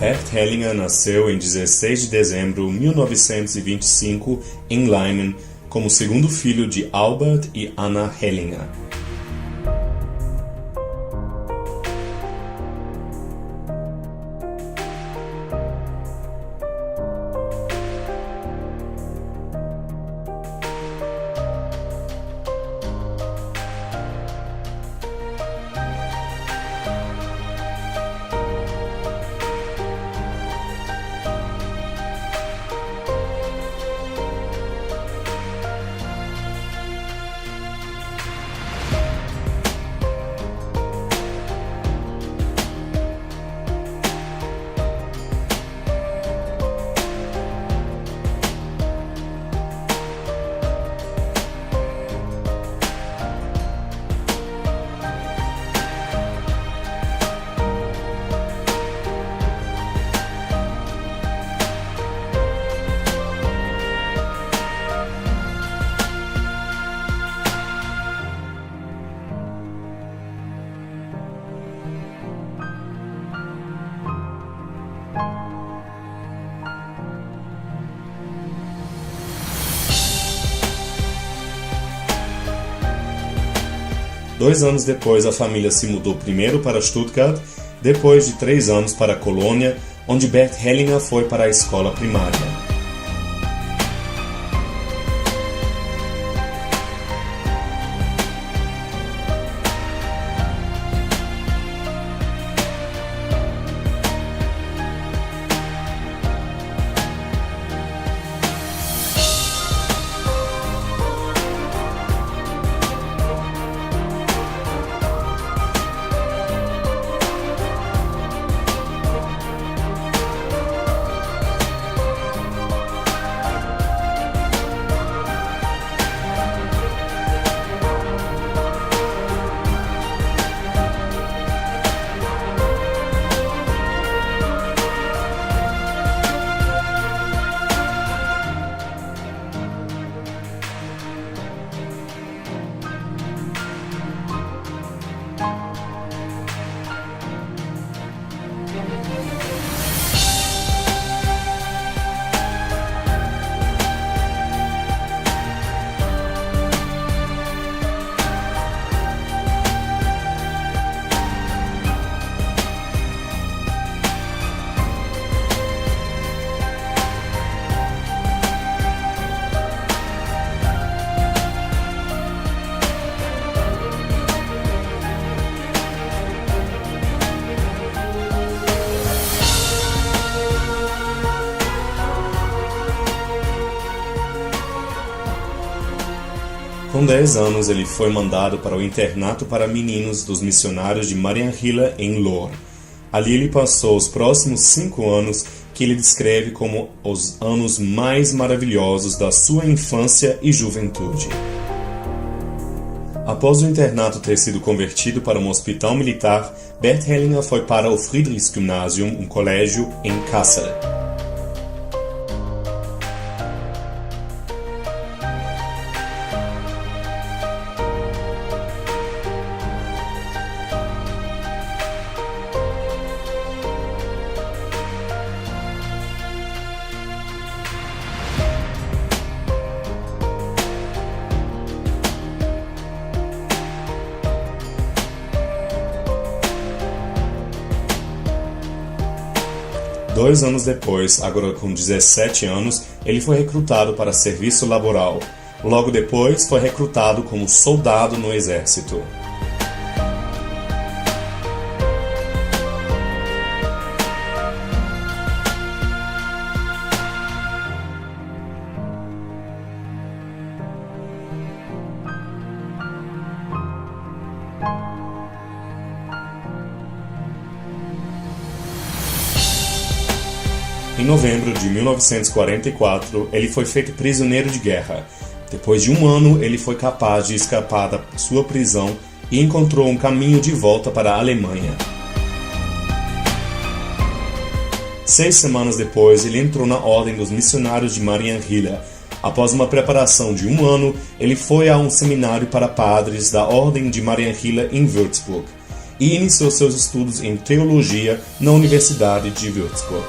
Bert Hellinger nasceu em 16 de dezembro de 1925 em Leimen, como segundo filho de Albert e Anna Hellinger. Dois anos depois, a família se mudou primeiro para Stuttgart, depois de 3 anos para Colônia, onde Bert Hellinger foi para a escola primária. Com 10 anos, ele foi mandado para o internato para meninos dos missionários de Mariannhila, em Lohr. Ali ele passou os próximos 5 anos, que ele descreve como os anos mais maravilhosos da sua infância e juventude. Após o internato ter sido convertido para um hospital militar, Bert Hellinger foi para o Friedrichsgymnasium, um colégio em Kassel. Dois anos depois, agora com 17 anos, ele foi recrutado para serviço laboral. Logo depois, foi recrutado como soldado no exército. Em novembro de 1944, ele foi feito prisioneiro de guerra. Depois de 1 ano, ele foi capaz de escapar da sua prisão e encontrou um caminho de volta para a Alemanha. 6 semanas depois, ele entrou na Ordem dos Missionários de Mariannhila. Após uma preparação de 1 ano, ele foi a um seminário para padres da Ordem de Mariannhila em Würzburg. e iniciou seus estudos em teologia na Universidade de Würzburg.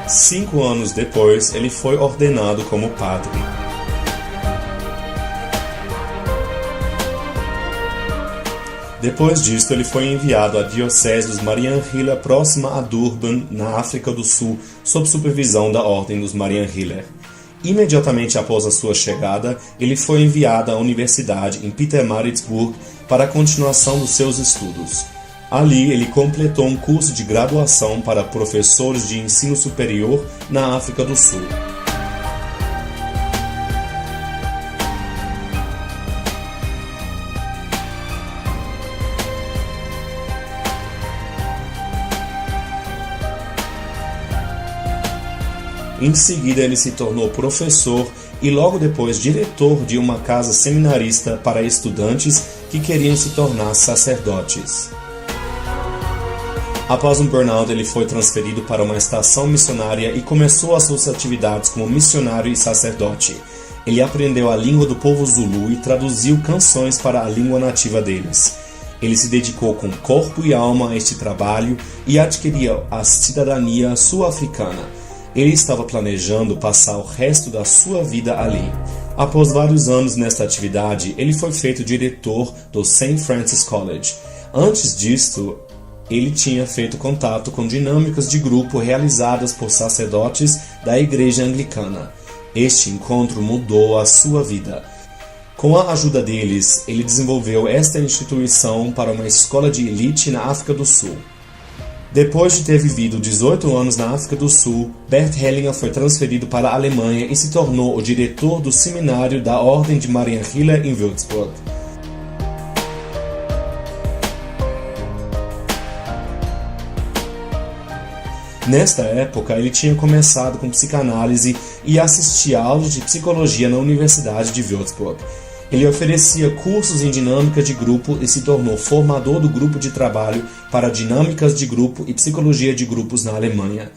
Cinco anos depois, ele foi ordenado como padre. Depois disto, ele foi enviado à diocese dos Marianhiller, próxima a Durban, na África do Sul, sob supervisão da Ordem dos Marianhiller. Imediatamente após a sua chegada, ele foi enviado à universidade em Pietermaritzburg para a continuação dos seus estudos. Ali, ele completou um curso de graduação para professores de ensino superior na África do Sul. Em seguida, ele se tornou professor e logo depois diretor de uma casa seminarista para estudantes que queriam se tornar sacerdotes. Após um burnout, ele foi transferido para uma estação missionária e começou as suas atividades como missionário e sacerdote. Ele aprendeu a língua do povo Zulu e traduziu canções para a língua nativa deles. Ele se dedicou com corpo e alma a este trabalho e adquiriu a cidadania sul-africana. Ele estava planejando passar o resto da sua vida ali. Após vários anos nesta atividade, ele foi feito diretor do St. Francis College. Antes disto, ele tinha feito contato com dinâmicas de grupo realizadas por sacerdotes da Igreja Anglicana. Este encontro mudou a sua vida. Com a ajuda deles, ele desenvolveu esta instituição para uma escola de elite na África do Sul. Depois de ter vivido 18 anos na África do Sul, Bert Hellinger foi transferido para a Alemanha e se tornou o diretor do seminário da Ordem de Marianhiller em Würzburg. Nesta época, ele tinha começado com psicanálise e assistia a aulas de psicologia na Universidade de Würzburg. Ele oferecia cursos em dinâmica de grupo e se tornou formador do grupo de trabalho para dinâmicas de grupo e psicologia de grupos na Alemanha.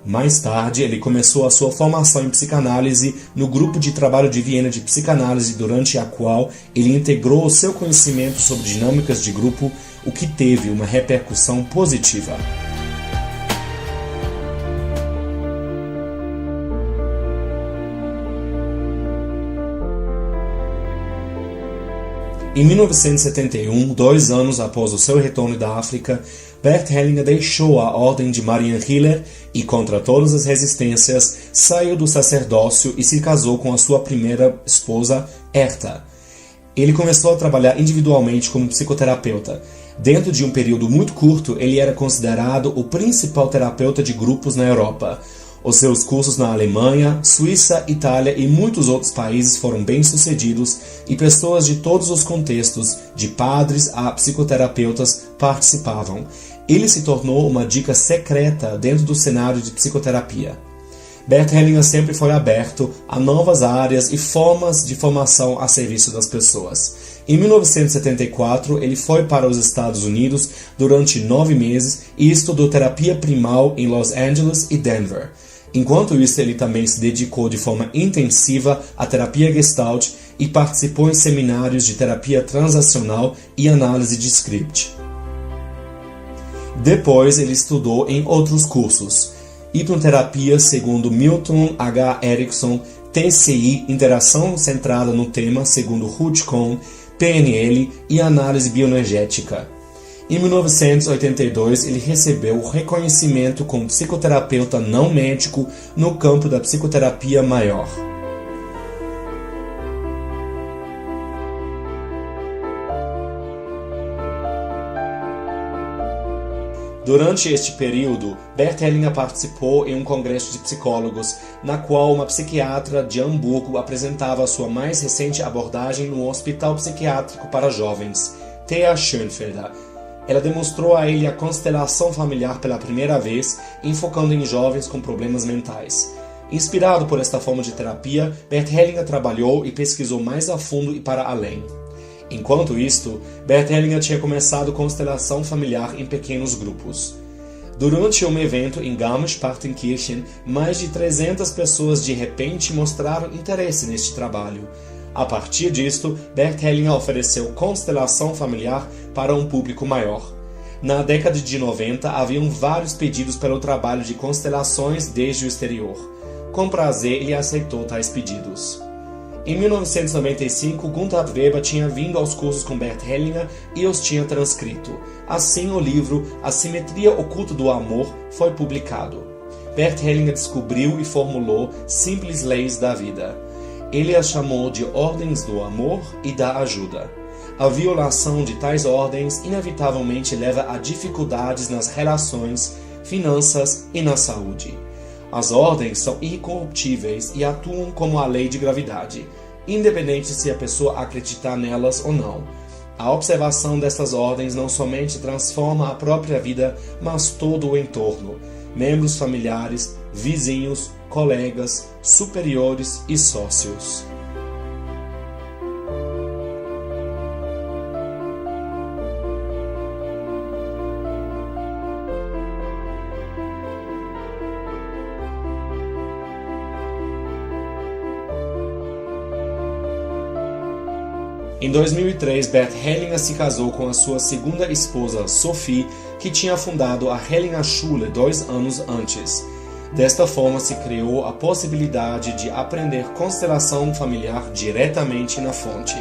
Mais tarde, ele começou a sua formação em psicanálise no grupo de trabalho de Viena de psicanálise, durante a qual ele integrou o seu conhecimento sobre dinâmicas de grupo, o que teve uma repercussão positiva. Em 1971, 2 anos após o seu retorno da África, Bert Hellinger deixou a Ordem de Marianhiller e, contra todas as resistências, saiu do sacerdócio e se casou com a sua primeira esposa, Herta. Ele começou a trabalhar individualmente como psicoterapeuta. Dentro de um período muito curto, ele era considerado o principal terapeuta de grupos na Europa. Os seus cursos na Alemanha, Suíça, Itália e muitos outros países foram bem-sucedidos e pessoas de todos os contextos, de padres a psicoterapeutas, participavam. Ele se tornou uma dica secreta dentro do cenário de psicoterapia. Bert Hellinger sempre foi aberto a novas áreas e formas de formação a serviço das pessoas. Em 1974, ele foi para os Estados Unidos durante 9 meses e estudou terapia primal em Los Angeles e Denver. Enquanto isso, ele também se dedicou de forma intensiva à terapia Gestalt e participou em seminários de terapia transacional e análise de script. Depois, ele estudou em outros cursos: hipnoterapia segundo Milton H. Erickson, TCI, interação centrada no tema segundo Ruth Kohn, PNL e análise bioenergética. Em 1982, ele recebeu o reconhecimento como psicoterapeuta não médico no campo da psicoterapia maior. Durante este período, Bert Hellinger participou em um congresso de psicólogos, na qual uma psiquiatra de Hamburgo apresentava a sua mais recente abordagem no Hospital Psiquiátrico para Jovens, Thea Schönfelder. Ela demonstrou a ele a constelação familiar pela primeira vez, enfocando em jovens com problemas mentais. Inspirado por esta forma de terapia, Bert Hellinger trabalhou e pesquisou mais a fundo e para além. Enquanto isto, Bert Hellinger tinha começado constelação familiar em pequenos grupos. Durante um evento em Garmisch-Partenkirchen, mais de 300 pessoas de repente mostraram interesse neste trabalho. A partir disto, Bert Hellinger ofereceu constelação familiar para um público maior. Na década de 90, haviam vários pedidos pelo trabalho de constelações desde o exterior. Com prazer, ele aceitou tais pedidos. Em 1995, Gunther Weber tinha vindo aos cursos com Bert Hellinger e os tinha transcrito. Assim, o livro A Simetria Oculta do Amor foi publicado. Bert Hellinger descobriu e formulou simples leis da vida. Ele as chamou de ordens do amor e da ajuda. A violação de tais ordens inevitavelmente leva a dificuldades nas relações, finanças e na saúde. As ordens são incorruptíveis e atuam como a lei de gravidade, independente se a pessoa acreditar nelas ou não. A observação dessas ordens não somente transforma a própria vida, mas todo o entorno, membros familiares, vizinhos, colegas, superiores e sócios. Em 2003, Bert Hellinger se casou com a sua segunda esposa, Sophie, que tinha fundado a Hellinger Schule 2 anos antes. Desta forma, se criou a possibilidade de aprender constelação familiar diretamente na fonte.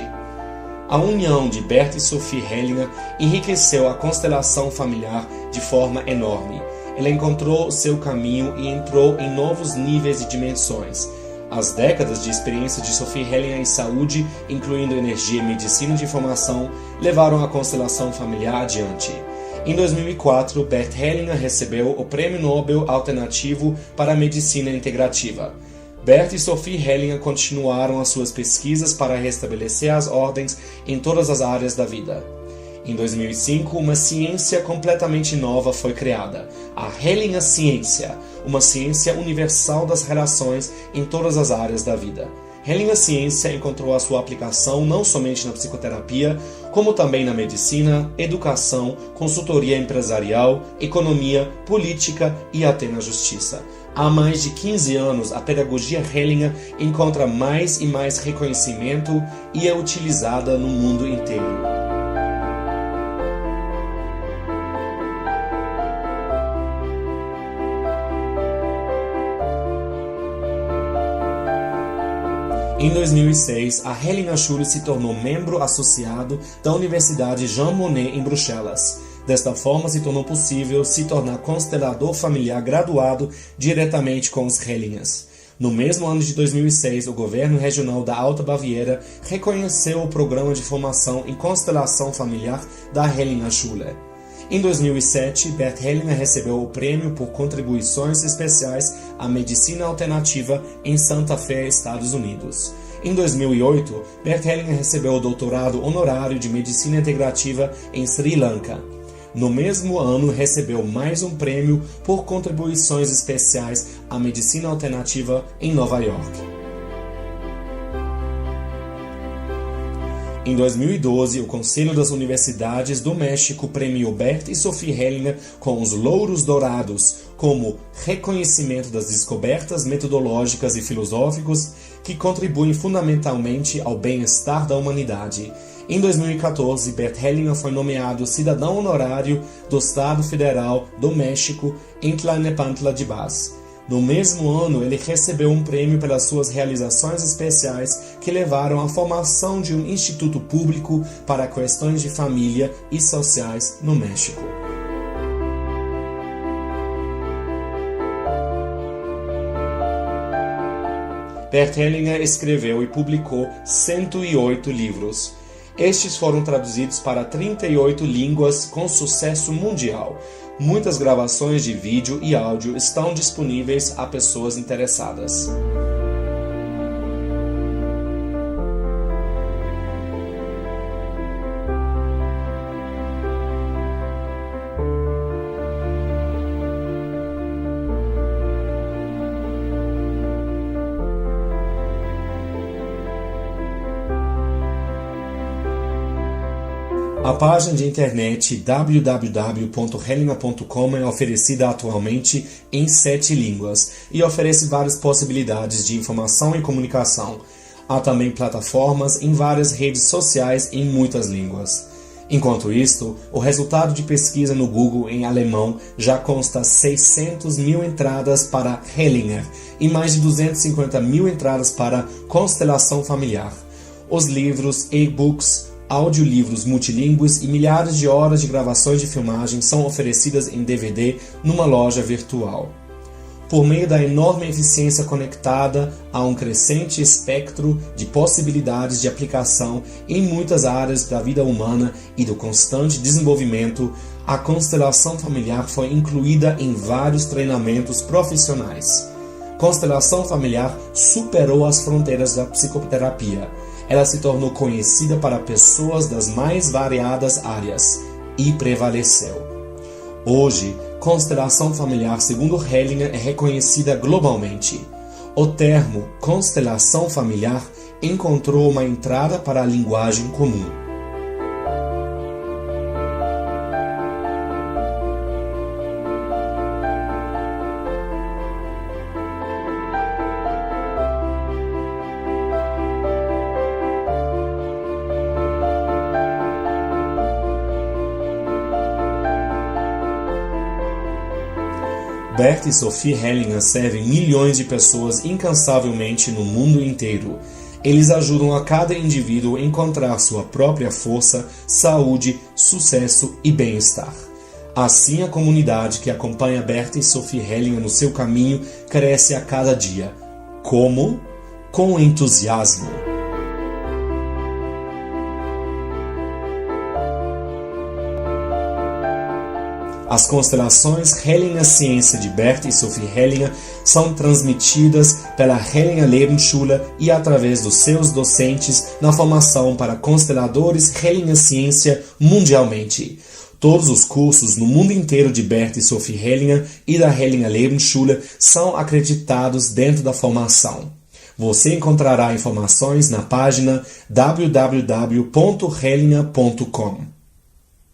A união de Bert e Sophie Hellinger enriqueceu a constelação familiar de forma enorme. Ela encontrou seu caminho e entrou em novos níveis e dimensões. As décadas de experiência de Sophie Hellinger em saúde, incluindo energia e medicina de informação, levaram a constelação familiar adiante. Em 2004, Bert Hellinger recebeu o Prêmio Nobel Alternativo para a Medicina Integrativa. Bert e Sophie Hellinger continuaram as suas pesquisas para restabelecer as ordens em todas as áreas da vida. Em 2005, uma ciência completamente nova foi criada, a Hellinger Ciência, uma ciência universal das relações em todas as áreas da vida. Hellinger Ciência encontrou a sua aplicação não somente na psicoterapia, como também na medicina, educação, consultoria empresarial, economia, política e até na justiça. Há mais de 15 anos, a pedagogia Hellinger encontra mais e mais reconhecimento e é utilizada no mundo inteiro. Em 2006, a Hellinger Schule se tornou membro associado da Universidade Jean Monnet em Bruxelas. Desta forma, se tornou possível se tornar constelador familiar graduado diretamente com os Hellingers. No mesmo ano de 2006, o governo regional da Alta Baviera reconheceu o programa de formação em constelação familiar da Hellinger Schule. Em 2007, Bert Hellinger recebeu o prêmio por contribuições especiais à medicina alternativa em Santa Fé, Estados Unidos. Em 2008, Bert Hellinger recebeu o doutorado honorário de medicina integrativa em Sri Lanka. No mesmo ano, recebeu mais um prêmio por contribuições especiais à medicina alternativa em Nova York. Em 2012, o Conselho das Universidades do México premiou Bert e Sophie Hellinger com os Louros Dourados, como reconhecimento das descobertas metodológicas e filosóficas que contribuem fundamentalmente ao bem-estar da humanidade. Em 2014, Bert Hellinger foi nomeado cidadão honorário do Estado Federal do México em Tlalnepantla de Baz. No mesmo ano, ele recebeu um prêmio pelas suas realizações especiais que levaram à formação de um instituto público para questões de família e sociais no México. Bert Hellinger escreveu e publicou 108 livros. Estes foram traduzidos para 38 línguas com sucesso mundial. Muitas gravações de vídeo e áudio estão disponíveis a pessoas interessadas. A página de internet www.hellinger.com é oferecida atualmente em 7 línguas e oferece várias possibilidades de informação e comunicação. Há também plataformas em várias redes sociais em muitas línguas. Enquanto isto, o resultado de pesquisa no Google em alemão já consta 600 mil entradas para Hellinger e mais de 250 mil entradas para constelação familiar. Os livros, e-books, audiolivros multilingües e milhares de horas de gravações de filmagem são oferecidas em DVD numa loja virtual. Por meio da enorme eficiência conectada a um crescente espectro de possibilidades de aplicação em muitas áreas da vida humana e do constante desenvolvimento, a constelação familiar foi incluída em vários treinamentos profissionais. Constelação familiar superou as fronteiras da psicoterapia. Ela se tornou conhecida para pessoas das mais variadas áreas e prevaleceu. Hoje, constelação familiar, segundo Hellinger, é reconhecida globalmente. O termo constelação familiar encontrou uma entrada para a linguagem comum. Bert e Sophie Hellinger servem milhões de pessoas incansavelmente no mundo inteiro. Eles ajudam a cada indivíduo a encontrar sua própria força, saúde, sucesso e bem-estar. Assim, a comunidade que acompanha Bert e Sophie Hellinger no seu caminho cresce a cada dia. Como? Com entusiasmo. As constelações Hellinger Ciência de Bert e Sophie Hellinger são transmitidas pela Hellinger Lebensschule e através dos seus docentes na formação para consteladores Hellinger Ciência mundialmente. Todos os cursos no mundo inteiro de Bert e Sophie Hellinger e da Hellinger Lebensschule são acreditados dentro da formação. Você encontrará informações na página www.hellinger.com.